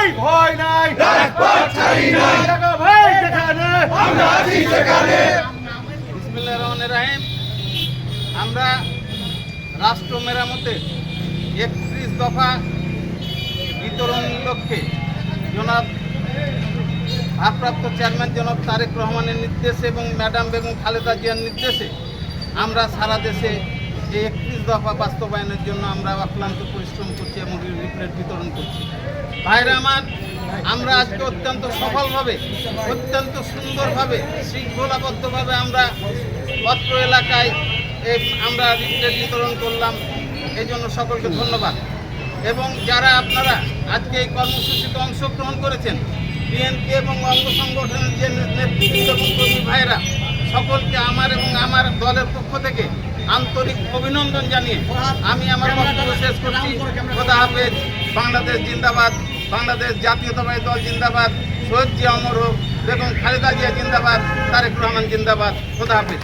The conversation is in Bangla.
নাই ভয় নাই রাজপথ ছাড়ি নাই টাকা ভাই যেখানে আমরা আছি সেখানে বিসমিল্লাহির রহমানির রহিম। আমরা রাষ্ট্র মেরামতে 31 দফা বিতরণ লক্ষ্যে জনাব ভারপ্রাপ্ত চেয়ারম্যান জনাব তারেক রহমানের নির্দেশে এবং ম্যাডাম বেগম খালেদা জিয়ার নির্দেশে আমরা সারা দেশে এই 31 দফা বাস্তবায়নের জন্য আমরা অক্লান্ত পরিশ্রম করছি এবং লিফলেট বিতরণ করছি। ভাইরা আমার, আমরা আজকে অত্যন্ত সফলভাবে, অত্যন্ত সুন্দরভাবে, শৃঙ্খলাবদ্ধভাবে আমরা অত্র এলাকায় আমরা লিফলেট বিতরণ করলাম। এই জন্য সকলকে ধন্যবাদ। এবং যারা আপনারা আজকে এই কর্মসূচিতে অংশগ্রহণ করেছেন, বিএনপি এবং অঙ্গ সংগঠনের যে নেতৃবৃন্দ এবং কর্মী ভাইরা, সকলকে আমার এবং আমার দলের পক্ষ থেকে আন্তরিক অভিনন্দন জানিয়ে আমি আমার বক্তব্য শেষ করছি। খোদা হাফেজ। বাংলাদেশ জিন্দাবাদ, বাংলাদেশ জাতীয়তাবাদী দল জিন্দাবাদ, শহীদ জিয়া অমর হোক, বেগম খালেদা জিয়া জিন্দাবাদ, তারেক রহমান জিন্দাবাদ। খোদা হাফেজ।